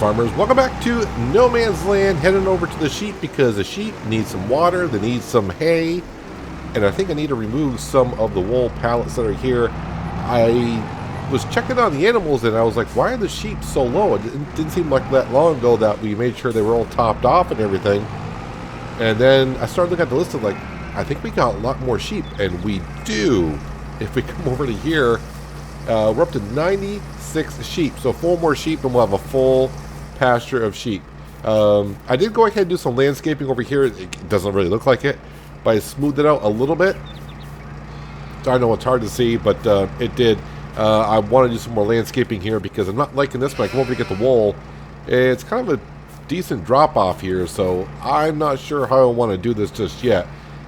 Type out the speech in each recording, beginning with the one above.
farmers? Welcome back to No Man's Land. Heading over to the sheep because the sheep need some water, they need some hay, and I think I need to remove some of the wool pallets that are here. I was checking on the animals and I was like, why are the sheep so low? It didn't seem like that long ago that we made sure they were all topped off and everything. And then I started looking at the list of like, I think we got a lot more sheep, and we do. If we come over to here, we're up to 96 sheep, so 4 more sheep and we'll have a full pasture of sheep. I did go ahead and do some landscaping over here. It doesn't really look like it, but I smoothed it out a little bit. I know it's hard to see, but it did. I want to do some more landscaping here because I'm not liking this. When I come over to get the wool, it's kind of a decent drop off here, so I'm not sure how I want to do this just yet.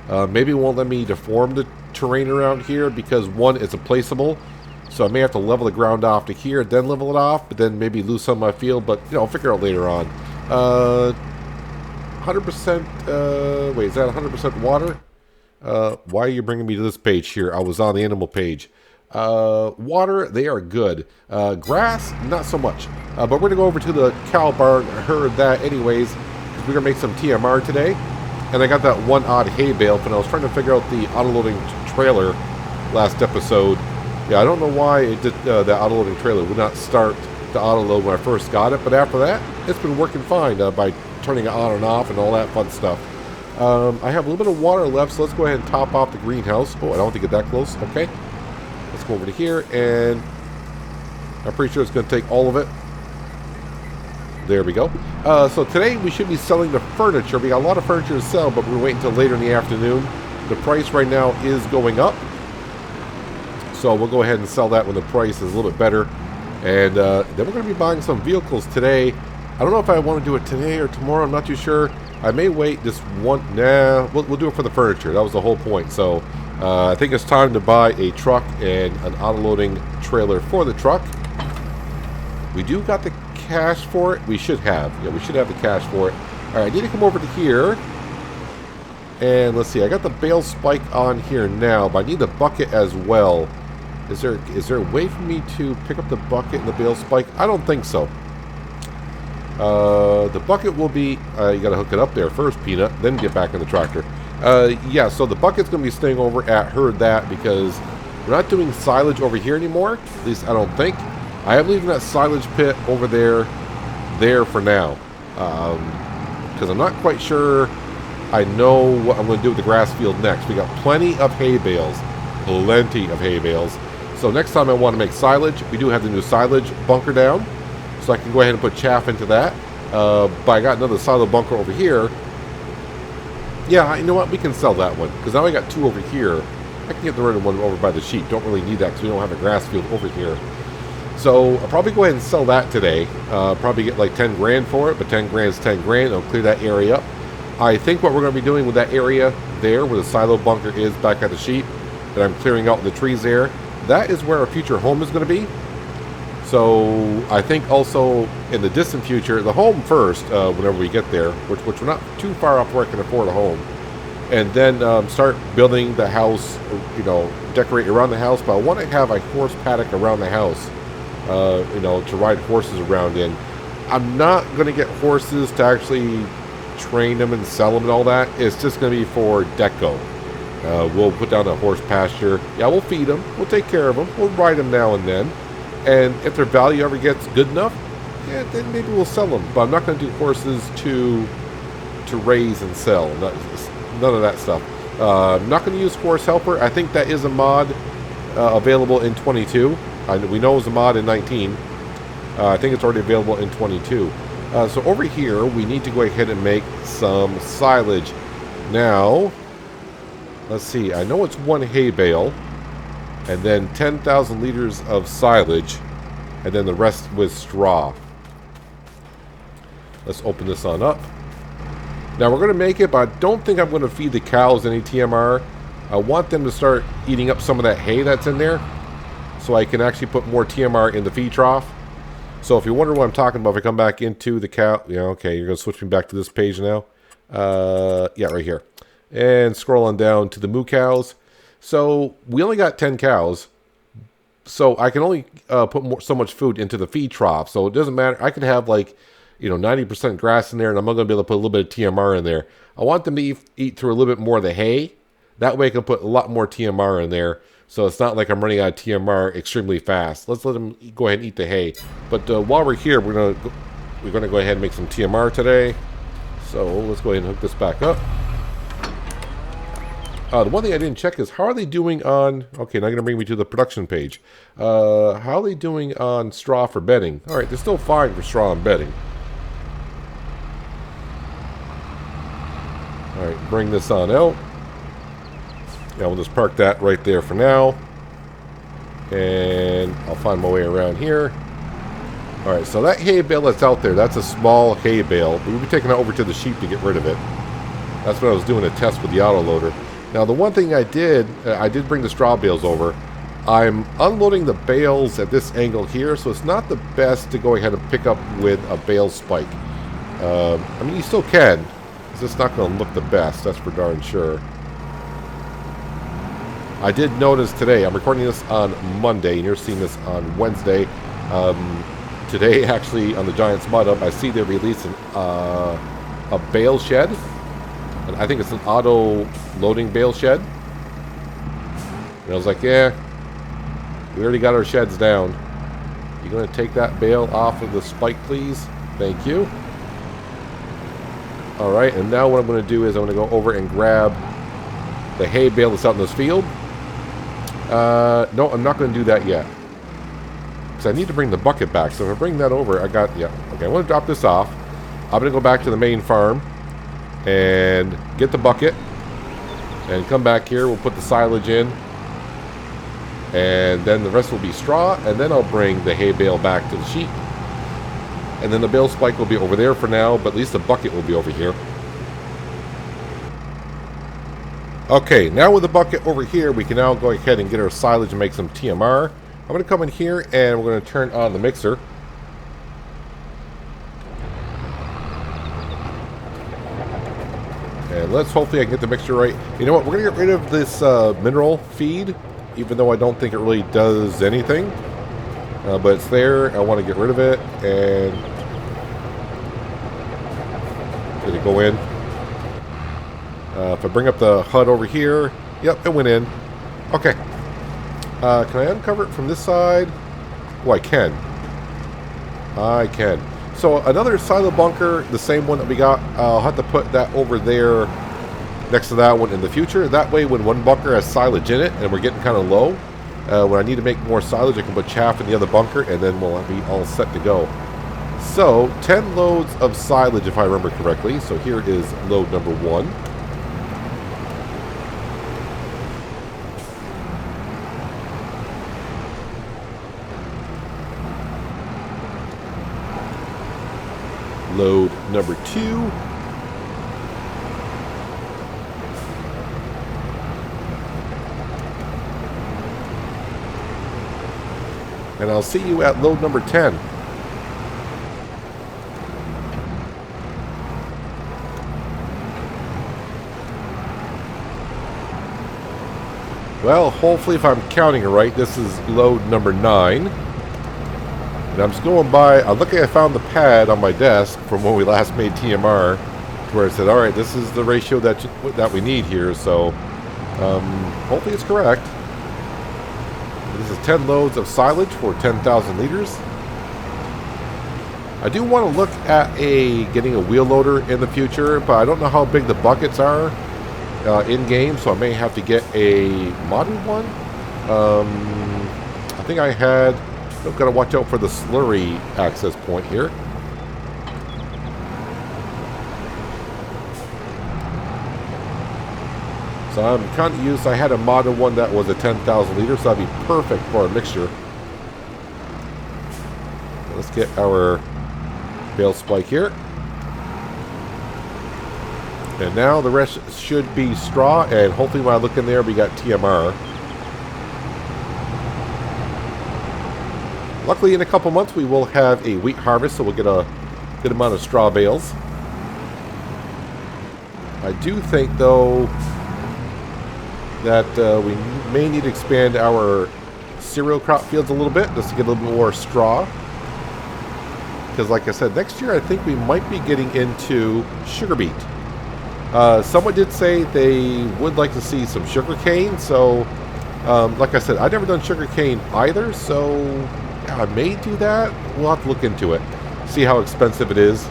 Maybe it won't let me deform the terrain around here because one, it's a placeable. So I may have to level the ground off to here, then level it off, but then maybe lose some of my field. But, you know, I'll figure out later on. 100%, wait, is that 100% water? Why are you bringing me to this page here? I was on the animal page. Water, they are good. Grass, not so much. But we're going to go over to the cow barn. I heard that anyways, because we're going to make some TMR today. And I got that one odd hay bale, and I was trying to figure out the auto-loading trailer last episode. Yeah, I don't know why it did, that auto-loading trailer would not start the auto-load when I first got it, but after that, it's been working fine by turning it on and off and all that fun stuff. I have a little bit of water left, so let's go ahead and top off the greenhouse. Oh, I don't want to get that close. Okay. Let's go over to here, and I'm pretty sure it's going to take all of it. There we go. So today we should be selling the furniture. We got a lot of furniture to sell, but we're waiting until later in the afternoon. The price right now is going up. So we'll go ahead and sell that when the price is a little bit better. And then we're going to be buying some vehicles today. I don't know if I want to do it today or tomorrow. I'm not too sure. I may wait just one. Nah, we'll do it for the furniture. That was the whole point. So I think it's time to buy a truck and an auto-loading trailer for the truck. We do got the cash for it. We should have. Yeah, we should have the cash for it. All right, I need to come over to here. And let's see. I got the bale spike on here now, but I need the bucket as well. Is there a way for me to pick up the bucket and the bale spike? I don't think so. The bucket will be... you got to hook it up there first, Peanut, then get back in the tractor. Yeah, so the bucket's going to be staying over at Heard That because we're not doing silage over here anymore. At least I don't think. I am leaving that silage pit over there for now. Because I'm not quite sure I know what I'm going to do with the grass field next. We got plenty of hay bales. Plenty of hay bales. So next time I want to make silage, we do have the new silage bunker down. So I can go ahead and put chaff into that. But I got another silo bunker over here. Yeah, you know what? We can sell that one. Because now I got 2 over here. I can get the rid of one over by the sheep. Don't really need that because we don't have a grass field over here. So I'll probably go ahead and sell that today. Probably get like 10 grand for it. But 10 grand is 10 grand. I'll clear that area up. I think what we're going to be doing with that area there where the silo bunker is back at the sheep, that I'm clearing out the trees there, that is where our future home is going to be. So I think also in the distant future, the home first, whenever we get there, which we're not too far off where I can afford a home, and then start building the house, you know, decorate around the house. But I want to have a horse paddock around the house, you know, to ride horses around in. I'm not going to get horses to actually train them and sell them and all that. It's just going to be for deco. We'll put down a horse pasture. Yeah, we'll feed them. We'll take care of them. We'll ride them now and then. And if their value ever gets good enough, yeah, then maybe we'll sell them. But I'm not going to do horses to raise and sell. None of that stuff. I'm not going to use horse helper. I think that is a mod available in 22. We know it was a mod in 19. I think it's already available in 22. So over here, we need to go ahead and make some silage. Now, let's see. I know it's 1 hay bale. And then 10,000 liters of silage. And then the rest with straw. Let's open this on up. Now we're going to make it, but I don't think I'm going to feed the cows any TMR. I want them to start eating up some of that hay that's in there. So I can actually put more TMR in the feed trough. So if you wonder what I'm talking about, if I come back into the cow... Yeah, okay, you're going to switch me back to this page now. Yeah, right here. And scroll on down to the moo cows. So we only got 10 cows. So I can only put so much food into the feed trough. So it doesn't matter. I could have like 90% grass in there, and I'm going to be able to put a little bit of TMR in there. I want them to eat through a little bit more of the hay. That way I can put a lot more TMR in there, so it's not like I'm running out of TMR extremely fast. Let's let them go ahead and eat the hay. But while we're here, we're going to go ahead and make some TMR today. So let's go ahead and hook this back up. The one thing I didn't check is how are they doing on... Okay, now going to bring me to the production page. How are they doing on straw for bedding? All right, they're still fine for straw and bedding. All right, bring this on out. Yeah, we'll just park that right there for now. And I'll find my way around here. All right, so that hay bale that's out there, that's a small hay bale. We'll be taking it over to the sheep to get rid of it. That's what I was doing a test with the autoloader. Now, the one thing I did bring the straw bales over. I'm unloading the bales at this angle here, so it's not the best to go ahead and pick up with a bale spike. I mean, you still can. It's just not going to look the best, that's for darn sure. I did notice today, I'm recording this on Monday, and you're seeing this on Wednesday. Today, actually, on the Giants Mud Up, I see they're releasing a bale shed. And I think it's an auto loading bale shed. And I was like, yeah, we already got our sheds down. You going to take that bale off of the spike, please? Thank you. All right, and now what I'm going to do is I'm going to go over and grab the hay bale that's out in this field. No, I'm not going to do that yet. Because I need to bring the bucket back. So if I bring that over, okay, I want to drop this off. I'm going to go back to the main farm and get the bucket and come back here. We'll put the silage in, and then the rest will be straw, and then I'll bring the hay bale back to the sheep, and then the bale spike will be over there for now, but at least the bucket will be over here. Okay, now with the bucket over here, we can now go ahead and get our silage and make some TMR. I'm going to come in here and we're going to turn on the mixer. And let's hopefully I can get the mixture right. You know what? We're going to get rid of this mineral feed, even though I don't think it really does anything. But it's there. I want to get rid of it. And did it go in? If I bring up the HUD over here, yep, it went in. Okay. Can I uncover it from this side? Oh, I can. I can. So another silo bunker, the same one that we got, I'll have to put that over there next to that one in the future. That way when one bunker has silage in it and we're getting kind of low, when I need to make more silage, I can put chaff in the other bunker and then we'll be all set to go. So 10 loads of silage if I remember correctly. So here is load number 1. Load number 2. And I'll see you at load number 10. Well, hopefully if I'm counting it right, this is load number 9. And I'm just going by, luckily I found the pad on my desk from when we last made TMR, where it said, all right, this is the ratio that we need here, so hopefully it's correct. This is 10 loads of silage for 10,000 liters. I do want to look at getting a wheel loader in the future, but I don't know how big the buckets are in-game, so I may have to get a modded one. I think I had... I've got to watch out for the slurry access point here. So I'm kind of used. I had a modded one that was a 10,000 liters, so that'd be perfect for a mixture. Let's get our bale spike here. And now the rest should be straw, and hopefully when I look in there, we got TMR. Luckily, in a couple months, we will have a wheat harvest, so we'll get a good amount of straw bales. I do think, though, that we may need to expand our cereal crop fields a little bit, just to get a little bit more straw. Because like I said, next year I think we might be getting into sugar beet. Someone did say they would like to see some sugar cane. So, like I said, I've never done sugar cane either. So, yeah, I may do that. We'll have to look into it. See how expensive it is.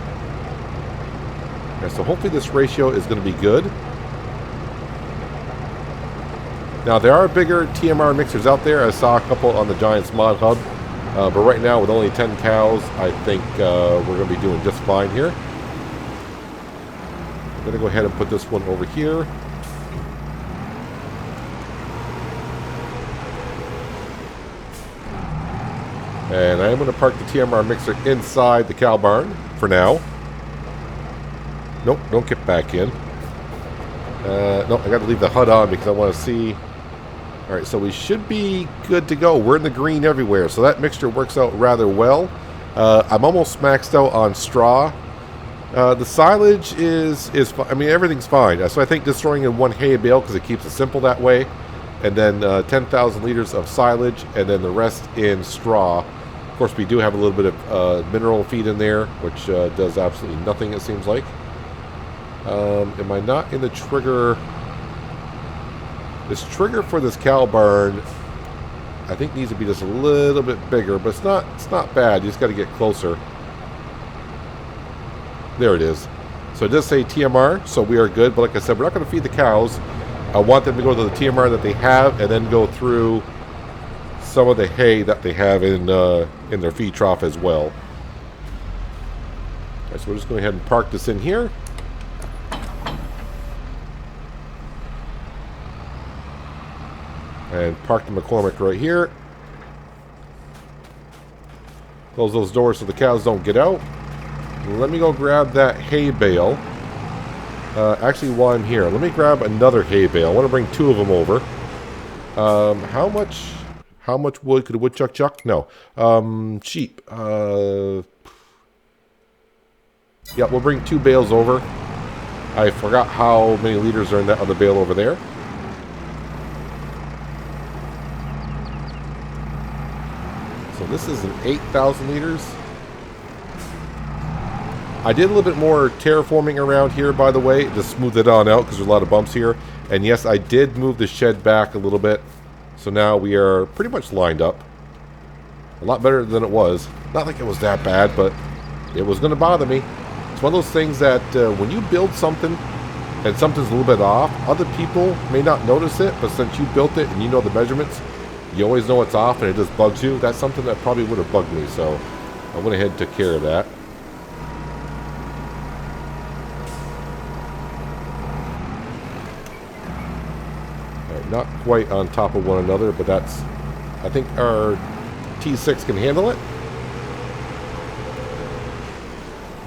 Yeah, so hopefully this ratio is going to be good. Now, there are bigger TMR mixers out there. I saw a couple on the Giants Mod Hub. But right now, with only 10 cows, I think we're going to be doing just fine here. I'm going to go ahead and put this one over here. And I am going to park the TMR mixer inside the cow barn for now. Nope, don't get back in. No, I got to leave the HUD on because I want to see. All right, so we should be good to go. We're in the green everywhere, so that mixture works out rather well. I'm almost maxed out on straw. The silage is I mean, everything's fine. So I think just throwing in one hay bale because it keeps it simple that way. And then 10,000 liters of silage, and then the rest in straw. Of course, we do have a little bit of mineral feed in there, which does absolutely nothing, it seems like. Am I not in the trigger? This trigger for this cow barn, I think needs to be just a little bit bigger, but it's not bad. You just got to get closer. There it is. So it does say TMR, so we are good. But like I said, we're not going to feed the cows. I want them to go to the TMR that they have, and then go through some of the hay that they have in their feed trough as well. All right, so we're just going ahead and park this in here. And park the McCormick right here. Close those doors so the cows don't get out. Let me go grab that hay bale. Actually, while I'm here, let me grab another hay bale. I want to bring 2 of them over. How much wood could a woodchuck chuck? No. Sheep. Yeah, we'll bring 2 bales over. I forgot how many liters are in that other bale over there. So this is an 8,000 liters. I did a little bit more terraforming around here, by the way, to smooth it on out because there's a lot of bumps here. And yes, I did move the shed back a little bit. So now we are pretty much lined up. A lot better than it was. Not like it was that bad, but it was going to bother me. It's one of those things that when you build something and something's a little bit off, other people may not notice it, but since you built it and you know the measurements, you always know it's off and it just bugs you. That's something that probably would have bugged me, so I went ahead and took care of that. Alright, not quite on top of one another, but that's, I think our T6 can handle it.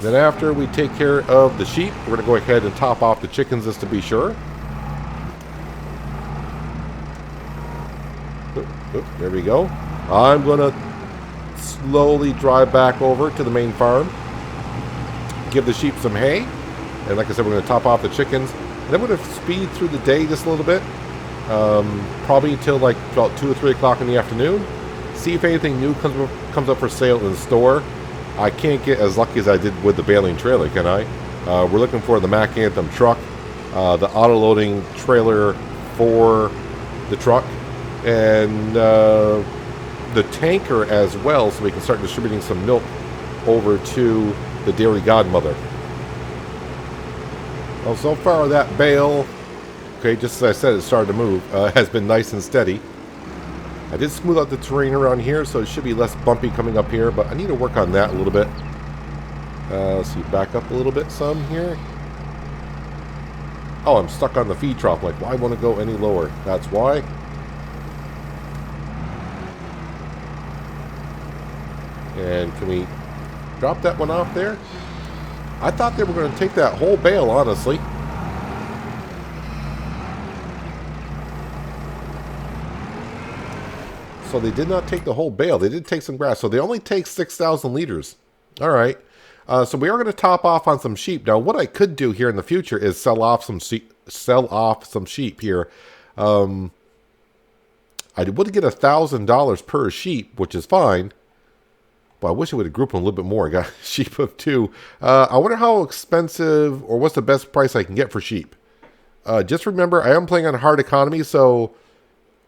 Then after we take care of the sheep, we're going to go ahead and top off the chickens just to be sure. There we go. I'm going to slowly drive back over to the main farm. Give the sheep some hay. And like I said, we're going to top off the chickens. And then we're going to speed through the day just a little bit. Probably until like about 2 or 3 o'clock in the afternoon. See if anything new comes up for sale in the store. I can't get as lucky as I did with the baling trailer, can I? We're looking for the Mack Anthem truck. The auto-loading trailer for the truck. And the tanker as well, so we can start distributing some milk over to the dairy godmother. Well, so far that bale, okay, just as I said, it started to move, has been nice and steady. I did smooth out the terrain around here, so it should be less bumpy coming up here, but I need to work on that a little bit. Let's see, back up a little bit some here. Oh, I'm stuck on the feed trough, like, why want to go any lower? That's why. And can we drop that one off there? I thought they were going to take that whole bale, honestly. So they did not take the whole bale. They did take some grass. So they only take 6,000 liters. All right. So we are going to top off on some sheep. Now, what I could do here in the future is sell off some sheep here. I would get $1,000 per sheep, which is fine. Well, I wish I would have grouped them a little bit more. I got sheep of 2. I wonder how expensive or what's the best price I can get for sheep. Just remember, I am playing on hard economy, so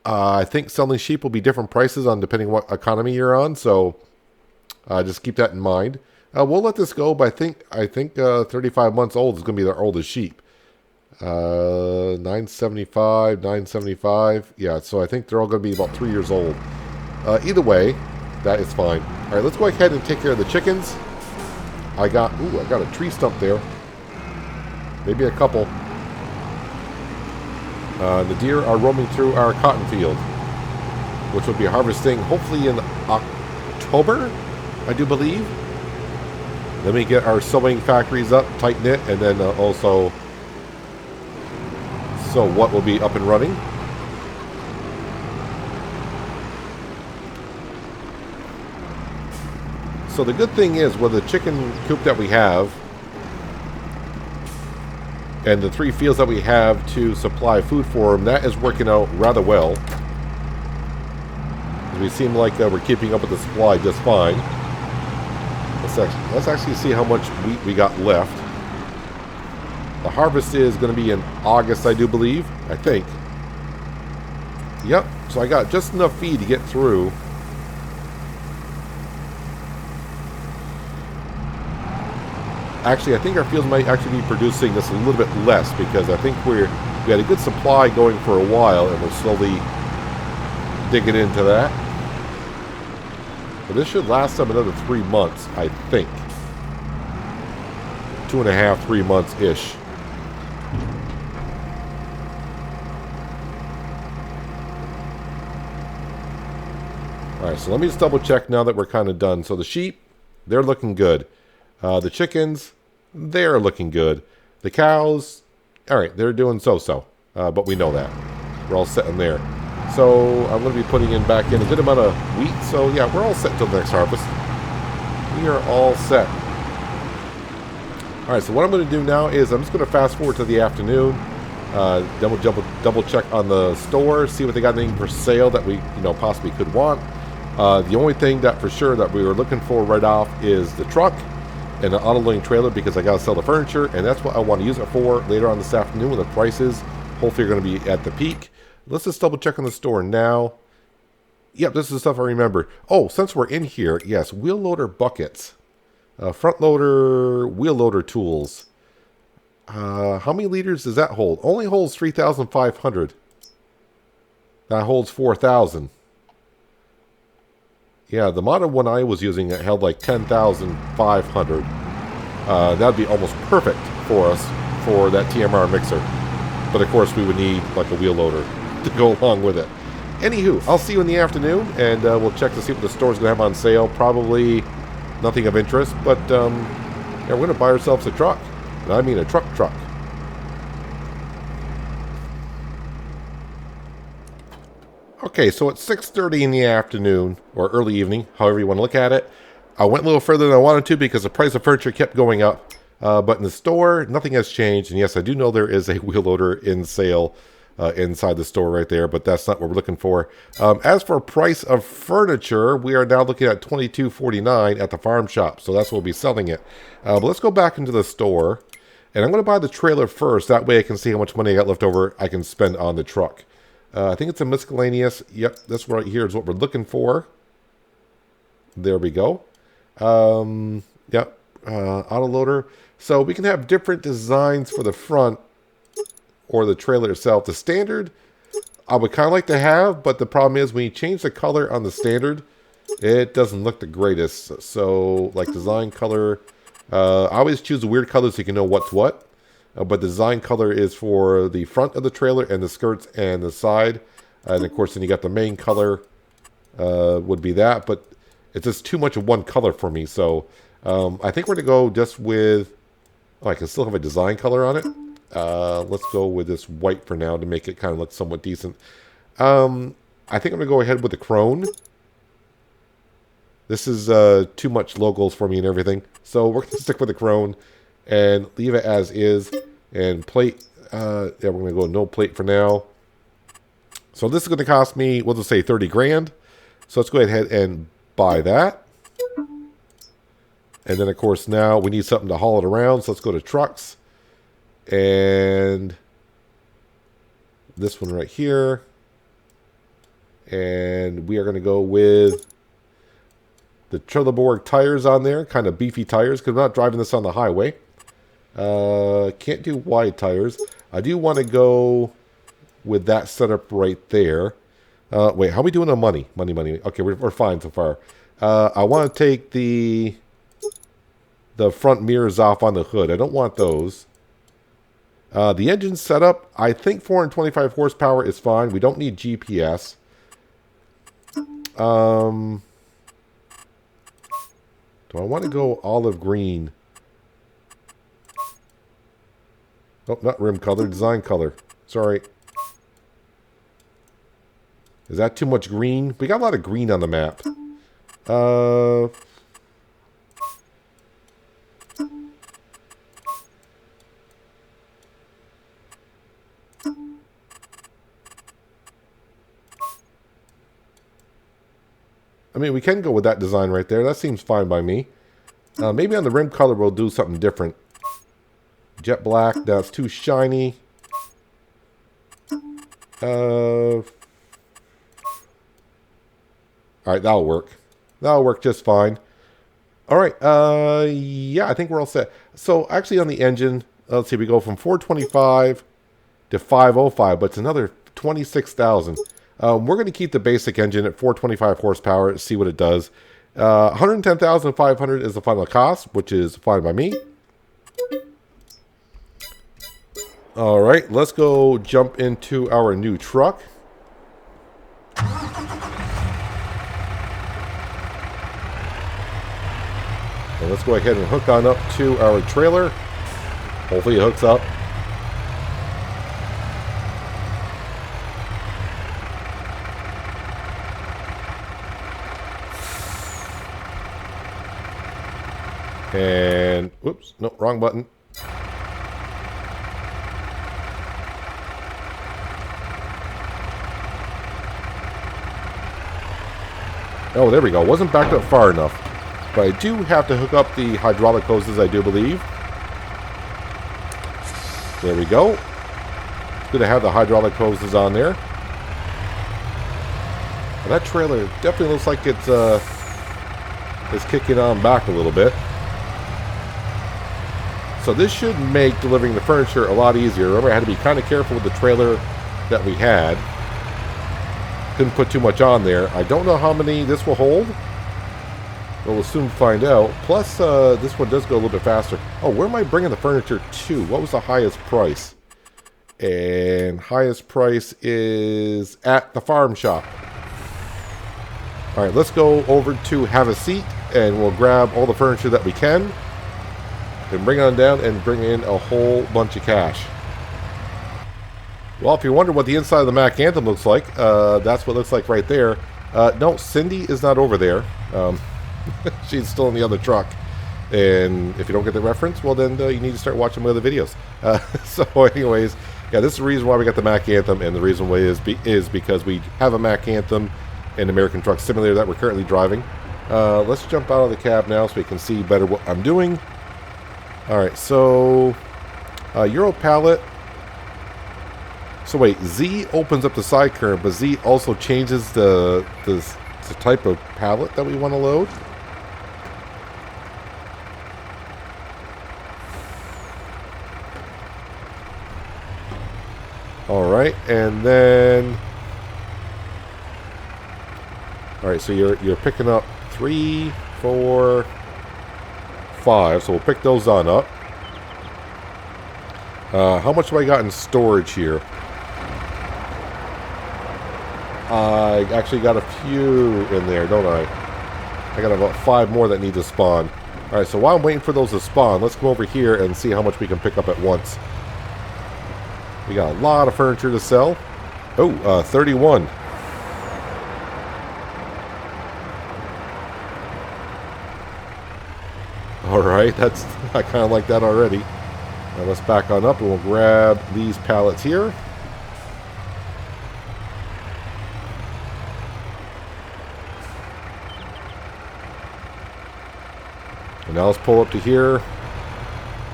I think selling sheep will be different prices on depending what economy you're on. So just keep that in mind. We'll let this go, but I think 35 months old is going to be their oldest sheep. 975, 975. Yeah, so I think they're all going to be about 3 years old. Either way, that is fine. All right, let's go ahead and take care of the chickens. I got a tree stump there. Maybe a couple. The deer are roaming through our cotton field, which will be harvesting hopefully in October, I do believe. Then we get our sewing factories up, tight knit, and then also what will be up and running. So the good thing is with the chicken coop that we have and the 3 fields that we have to supply food for them, that is working out rather well. We seem like we're keeping up with the supply just fine. Let's actually see how much wheat we got left. The harvest is going to be in August, I do believe. I think. Yep. So I got just enough feed to get through. Actually, I think our fields might actually be producing just a little bit less because I think we had a good supply going for a while and we're slowly digging into that. But this should last them another 3 months, I think. 2.5, 3 months-ish. Alright, so let me just double check now that we're kind of done. So the sheep, they're looking good. The chickens, they're looking good. The cows, alright, they're doing so-so. But we know that. We're all set in there. So I'm going to be putting back in a good amount of wheat. So yeah, we're all set until the next harvest. We are all set. Alright, so what I'm going to do now is I'm just going to fast forward to the afternoon. Then we'll double check on the store, see what they got anything for sale that we possibly could want. The only thing that for sure that we were looking for right off is the truck and the auto loading trailer because I got to sell the furniture and that's what I want to use it for later on this afternoon when the prices hopefully are going to be at the peak. Let's just double check on the store now. Yep, this is the stuff I remember. Oh, since we're in here, yes, wheel loader buckets. Front loader, wheel loader tools. How many liters does that hold? Only holds 3,500. That holds 4,000. Yeah, the modern one I was using it held like 10,500. That'd be almost perfect for us for that TMR mixer. But of course we would need like a wheel loader to go along with it. Anywho, I'll see you in the afternoon and we'll check to see what the store's going to have on sale. Probably nothing of interest, but yeah, we're going to buy ourselves a truck. And I mean a truck. Okay, so it's 6:30 in the afternoon, or early evening, however you want to look at it. I went a little further than I wanted to because the price of furniture kept going up. But in the store, nothing has changed. And yes, I do know there is a wheel loader in sale inside the store right there, but that's not what we're looking for. As for price of furniture, we are now looking at $22.49 at the farm shop. So that's what we'll be selling it. But let's go back into the store. And I'm going to buy the trailer first. That way I can see how much money I got left over I can spend on the truck. I think it's a miscellaneous. Yep, this right here is what we're looking for. There we go. Yep, auto loader. So we can have different designs for the front or the trailer itself. The standard, I would kind of like to have, but the problem is when you change the color on the standard, it doesn't look the greatest. So, like design color, I always choose a weird color so you can know what's what. But the design color is for the front of the trailer and the skirts and the side. And of course, then you got the main color would be that. But it's just too much of one color for me. So I think we're going to go just with... Oh, I can still have a design color on it. Let's go with this white for now to make it kind of look somewhat decent. I think I'm going to go ahead with the Crone. This is too much logos for me and everything. So we're going to stick with the Crone and leave it as is. And plate, yeah, we're going to go no plate for now. So this is going to cost me, we'll just say 30 grand. So let's go ahead and buy that. And then, of course, now we need something to haul it around. So let's go to trucks. And this one right here. And we are going to go with the Trelleborg tires on there. Kind of beefy tires because I'm not driving this on the highway. Can't do wide tires. I do want to go with that setup right there. Wait, how are we doing on money? Money. Okay, we're fine so far. I want to take the front mirrors off on the hood. I don't want those. The engine setup, I think 425 horsepower is fine. We don't need GPS. Do I want to go olive green? Oh, not rim color, design color. Sorry. Is that too much green? We got a lot of green on the map. I mean, we can go with that design right there. That seems fine by me. Maybe on the rim color we'll do something different. Jet black, that's too shiny. Alright, that'll work. That'll work just fine. Alright, yeah, I think we're all set. So, actually on the engine, let's see, we go from 425 to 505, but it's another 26,000. We're going to keep the basic engine at 425 horsepower, see what it does. 110,500 is the final cost, which is fine by me. All right, let's go jump into our new truck. And let's go ahead and hook on up to our trailer. Hopefully it hooks up. And, whoops, no, wrong button. Oh, there we go. Wasn't backed up far enough. But I do have to hook up the hydraulic hoses, I do believe. There we go. It's good to have the hydraulic hoses on there. And that trailer definitely looks like it's kicking on back a little bit. So this should make delivering the furniture a lot easier. Remember, I had to be kind of careful with the trailer that we had. Couldn't put too much on there. I don't know how many this will hold, but we'll soon find out. Plus, this one does go a little bit faster. Oh, where am I bringing the furniture to? What was the highest price? And highest price is at the farm shop. All right, let's go over to have a seat, and we'll grab all the furniture that we can. And bring it on down and bring in a whole bunch of cash. Well, if you wonder what the inside of the Mack Anthem looks like, that's what it looks like right there. No, Cindy is not over there. She's still in the other truck. And if you don't get the reference, well then you need to start watching my other videos. So anyways, yeah, this is the reason why we got the Mack Anthem, and the reason why is because we have a Mack Anthem and American Truck Simulator that we're currently driving. Let's jump out of the cab now so we can see better what I'm doing. Alright, so Euro pallet. So wait, Z opens up the side current, but Z also changes the type of pallet that we want to load. Alright, and then alright, so you're picking up 3, 4, 5, so we'll pick those on up. How much have I got in storage here? I actually got a few in there, don't I? I got about 5 more that need to spawn. Alright, so while I'm waiting for those to spawn, let's go over here and see how much we can pick up at once. We got a lot of furniture to sell. Oh, 31. Alright, that's I kind of like that already. Now let's back on up and we'll grab these pallets here. And now let's pull up to here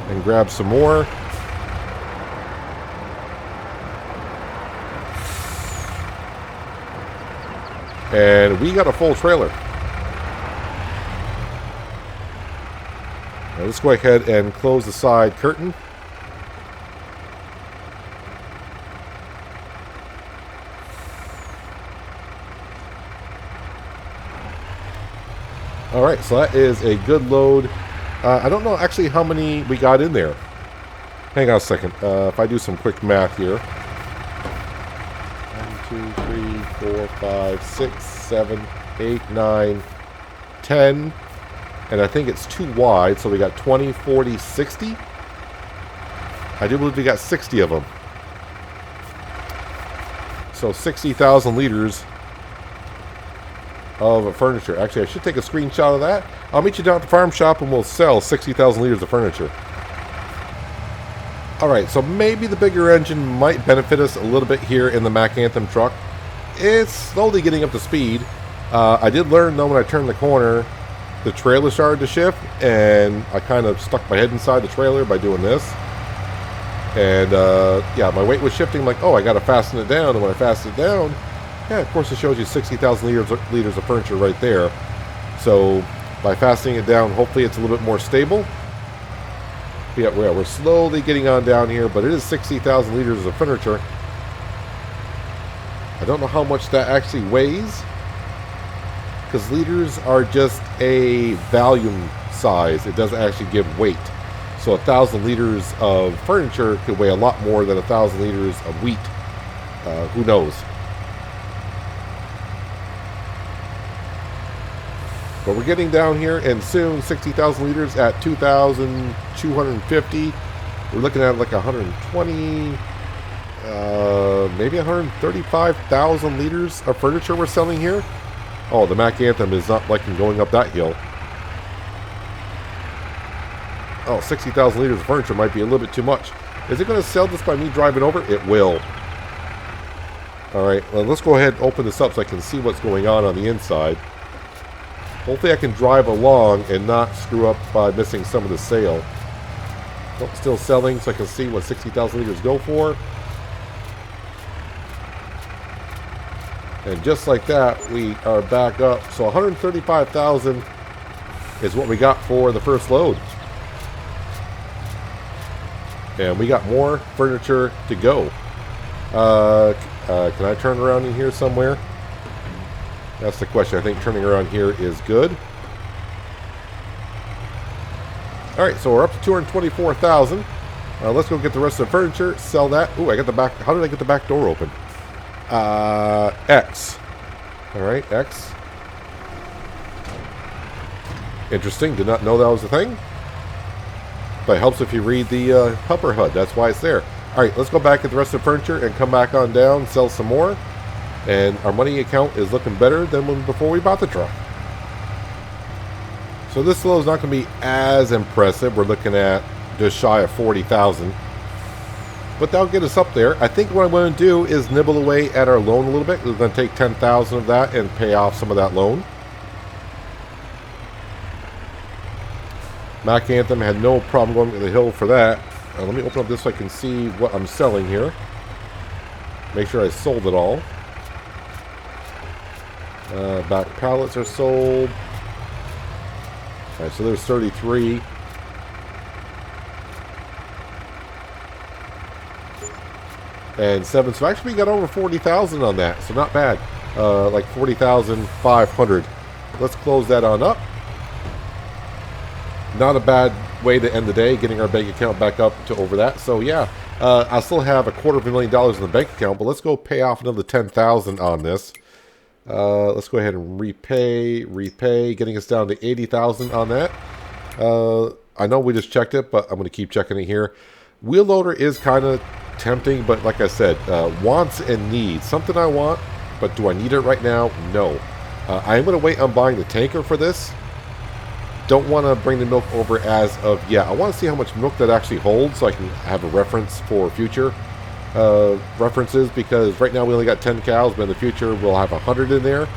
and grab some more. And we got a full trailer. Now let's go ahead and close the side curtain. Alright, so that is a good load. I don't know actually how many we got in there. Hang on a second. If I do some quick math here. 1, 2, 3, 4, 5, 6, 7, 8, 9, 10. And I think it's too wide, so we got 20, 40, 60. I do believe we got 60 of them. So 60,000 liters of furniture. Actually, I should take a screenshot of that. I'll meet you down at the farm shop and we'll sell 60,000 liters of furniture. Alright, so maybe the bigger engine might benefit us a little bit here in the Mack Anthem truck. It's slowly getting up to speed. I did learn though when I turned the corner, the trailer started to shift, and I kind of stuck my head inside the trailer by doing this. And yeah, my weight was shifting, like, oh, I got to fasten it down. And when I fastened it down, yeah, of course it shows you 60,000 liters of furniture right there. So by fastening it down, hopefully it's a little bit more stable. Yeah, we're slowly getting on down here, but it is 60,000 liters of furniture. I don't know how much that actually weighs, because liters are just a volume size. It doesn't actually give weight. So 1,000 liters of furniture could weigh a lot more than 1,000 liters of wheat. Who knows? But we're getting down here, and soon 60,000 liters at 2,250. We're looking at like 120, maybe 135,000 liters of furniture we're selling here. Oh, the Mack Anthem is not liking going up that hill. Oh, 60,000 liters of furniture might be a little bit too much. Is it going to sell this by me driving over? It will. Alright, well, let's go ahead and open this up so I can see what's going on the inside. Hopefully I can drive along and not screw up by missing some of the sale. Oh, still selling, so I can see what 60,000 liters go for. And just like that, we are back up. So 135,000 is what we got for the first load. And we got more furniture to go. Can I turn around in here somewhere? That's the question. I think turning around here is good. Alright, so we're up to 224,000. Let's go get the rest of the furniture, sell that. Ooh, I got the back. How did I get the back door open? X. Alright, X. Interesting. Did not know that was a thing. But it helps if you read the helper HUD. That's why it's there. Alright, let's go back at the rest of the furniture and come back on down, sell some more. And our money account is looking better than when before we bought the truck. So this load is not going to be as impressive. We're looking at just shy of 40,000. But that'll get us up there. I think what I'm going to do is nibble away at our loan a little bit. We're going to take 10,000 of that and pay off some of that loan. Mack Anthem had no problem going to the hill for that. Let me open up this so I can see what I'm selling here. Make sure I sold it all. Back pallets are sold. Alright, so there's 33. And 7. So actually we got over 40,000 on that. So not bad. Like 40,500. Let's close that on up. Not a bad way to end the day, getting our bank account back up to over that. So yeah, I still have $250,000 in the bank account, but let's go pay off another 10,000 on this. Let's go ahead and repay, getting us down to 80,000 on that. I know we just checked it, but I'm going to keep checking it here. Wheel loader is kind of tempting, but like I said, wants and needs. Something I want, but do I need it right now? No. I am going to wait on buying the tanker for this. Don't want to bring the milk over as of yet. I want to see how much milk that actually holds so I can have a reference for future references, because right now we only got 10 cows, but in the future we'll have 100 in there.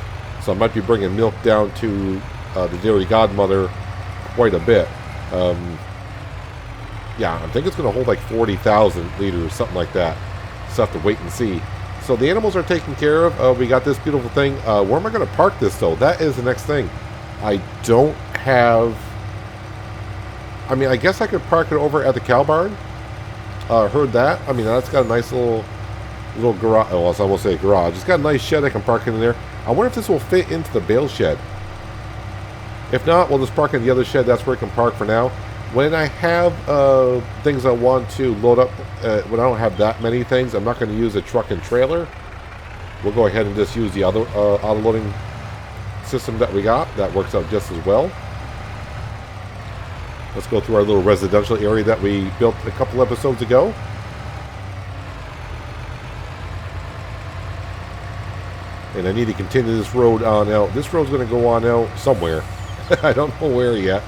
So I might be bringing milk down to the dairy godmother quite a bit. Yeah, I think it's going to hold like 40,000 liters, something like that. Just have to wait and see. So the animals are taken care of. We got this beautiful thing. Where am I going to park this, though? That is the next thing. I don't have... I mean, I guess I could park it over at the cow barn. Heard that. I mean, that's got a nice little garage. Oh, I will say garage. It's got a nice shed I can park in there. I wonder if this will fit into the bale shed. If not, we'll just park in the other shed. That's where I can park for now. When I have things I want to load up, when I don't have that many things, I'm not going to use a truck and trailer. We'll go ahead and just use the other auto-loading system that we got. That works out just as well. Let's go through our little residential area that we built a couple episodes ago. And I need to continue this road on out. This road's going to go on out somewhere. I don't know where yet.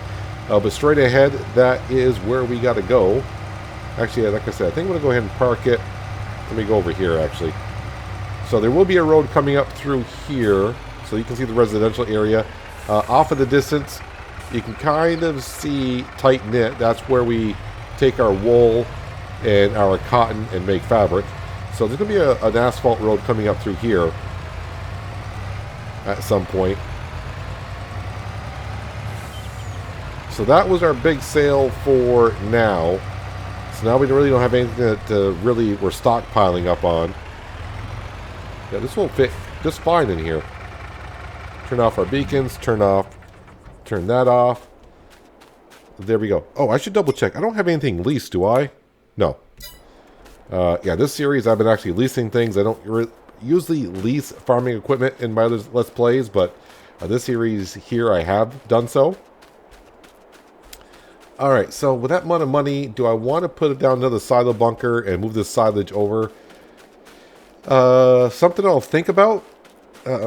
But straight ahead, that is where we got to go. Actually, like I said, I think I'm going to go ahead and park it. Let me go over here, actually. So there will be a road coming up through here. So you can see the residential area. Off in the distance, you can kind of see tight knit. That's where we take our wool and our cotton and make fabric. So there's going to be an asphalt road coming up through here at some point. So that was our big sale for now. So now we really don't have anything that really we're stockpiling up on. Yeah, this will fit just fine in here. Turn off our beacons, turn that off. There we go. Oh, I should double check. I don't have anything leased, do I? No. Yeah, this series I've been actually leasing things. I don't usually lease farming equipment in my other Let's Plays, but this series here I have done so. Alright, so with that amount of money, do I want to put it down another silo bunker and move this silage over? Something I'll think about. I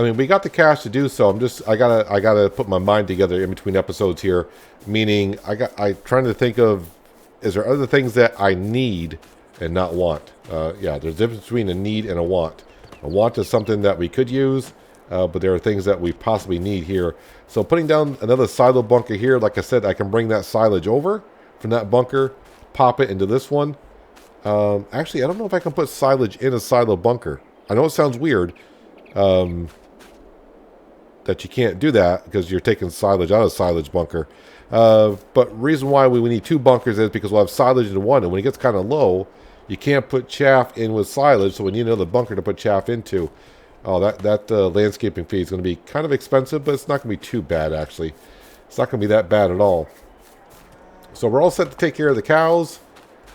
mean, we got the cash to do so. I gotta put my mind together in between episodes here. Meaning, I'm trying to think of, is there other things that I need and not want? Yeah, there's a difference between a need and a want. A want is something that we could use, but there are things that we possibly need here. So putting down another silo bunker here, like I said, I can bring that silage over from that bunker, pop it into this one. Actually, I don't know if I can put silage in a silo bunker. I know it sounds weird that you can't do that because you're taking silage out of a silage bunker. But reason why we need two bunkers is because we'll have silage in one, and when it gets kind of low, you can't put chaff in with silage, so we need another bunker to put chaff into. Oh, that landscaping fee is going to be kind of expensive, but it's not going to be too bad, actually. It's not going to be that bad at all. So we're all set to take care of the cows.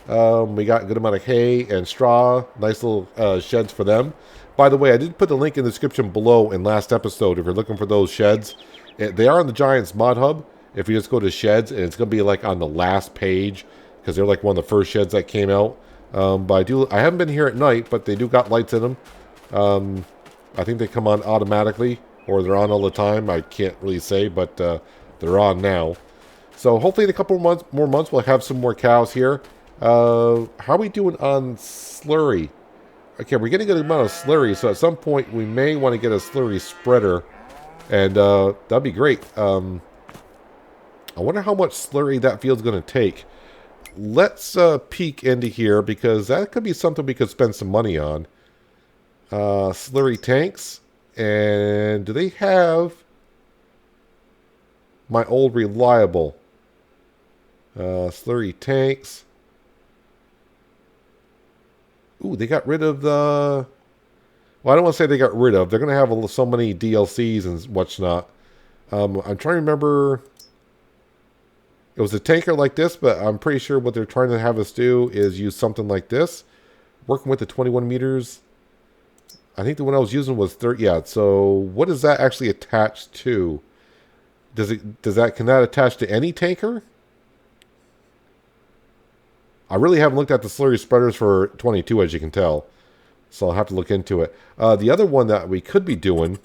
We got a good amount of hay and straw. Nice little sheds for them. By the way, I did put the link in the description below in last episode if you're looking for those sheds. They are on the Giants Mod Hub. If you just go to sheds, and it's going to be like on the last page because they're like one of the first sheds that came out. But I haven't been here at night, but they do got lights in them. I think they come on automatically, or they're on all the time. I can't really say, but they're on now. So hopefully in a couple more months, we'll have some more cows here. How are we doing on slurry? Okay, we're getting a good amount of slurry, so at some point we may want to get a slurry spreader, and that'd be great. I wonder how much slurry that field's going to take. Let's peek into here, because that could be something we could spend some money on. Slurry tanks, and do they have my old reliable slurry tanks? Ooh, they got rid of the... Well, I don't want to say they got rid of. They're going to have so many DLCs and whatnot. I'm trying to remember... It was a tanker like this, but I'm pretty sure what they're trying to have us do is use something like this. Working with the 21 meters. I think the one I was using was 30. Yeah, so what is that actually attached to? Can that attach to any tanker? I really haven't looked at the slurry spreaders for 22, as you can tell. So I'll have to look into it. The other one that we could be doing...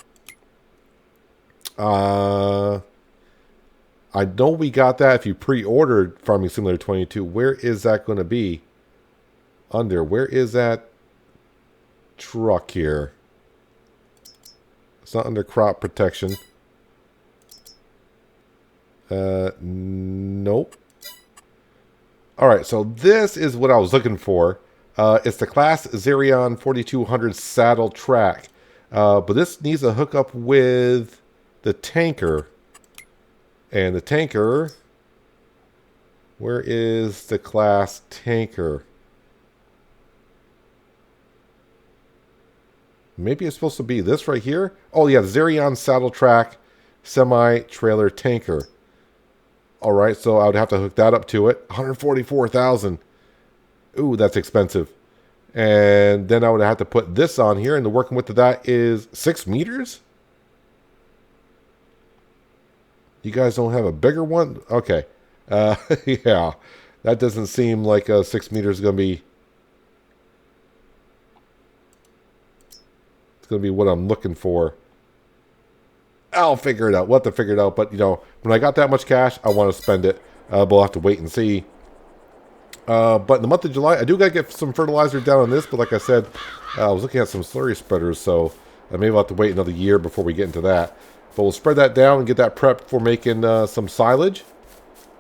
I know we got that if you pre-ordered Farming Simulator 22. Where is that going to be? Under. Where is that truck here? It's not under crop protection. Nope. All right, so this is what I was looking for. It's the Class Xerion 4200 saddle track. But this needs to hook up with the tanker. And the tanker... Where is the class tanker? Maybe it's supposed to be this right here. Oh yeah, the Xerion saddle track semi-trailer tanker. Alright, so I would have to hook that up to it. 144,000. Ooh, that's expensive. And then I would have to put this on here, and the working width of that is 6 meters? You guys don't have a bigger one? Okay. Yeah, that doesn't seem like 6 meters is going to be... It's going to be what I'm looking for. I'll figure it out. We'll have to figure it out. But, you know, when I got that much cash, I want to spend it. But we'll have to wait and see. But in the month of July, I do got to get some fertilizer down on this. But like I said, I was looking at some slurry spreaders. So maybe we'll have to wait another year before we get into that. But we'll spread that down and get that prepped for making some silage.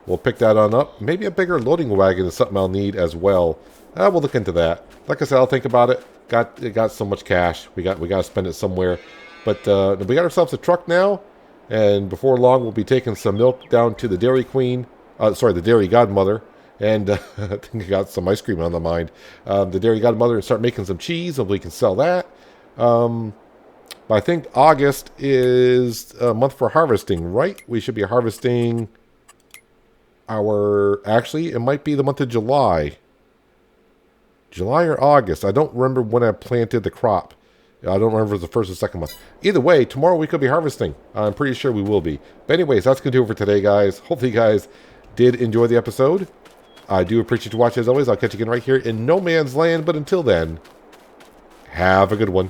We'll pick that on up. Maybe a bigger loading wagon is something I'll need as well. We'll look into that. Like I said, I'll think about it. Got so much cash. We got to spend it somewhere. But we got ourselves a truck now, and before long we'll be taking some milk down to the Dairy Queen. The Dairy Godmother, and I think I got some ice cream on the mind. The Dairy Godmother, and start making some cheese, and we can sell that. But I think August is a month for harvesting, right? We should be harvesting actually, it might be the month of July. July or August. I don't remember when I planted the crop. I don't remember if it was the first or second month. Either way, tomorrow we could be harvesting. I'm pretty sure we will be. But anyways, that's going to do it for today, guys. Hopefully you guys did enjoy the episode. I do appreciate you watching as always. I'll catch you again right here in No Man's Land. But until then, have a good one.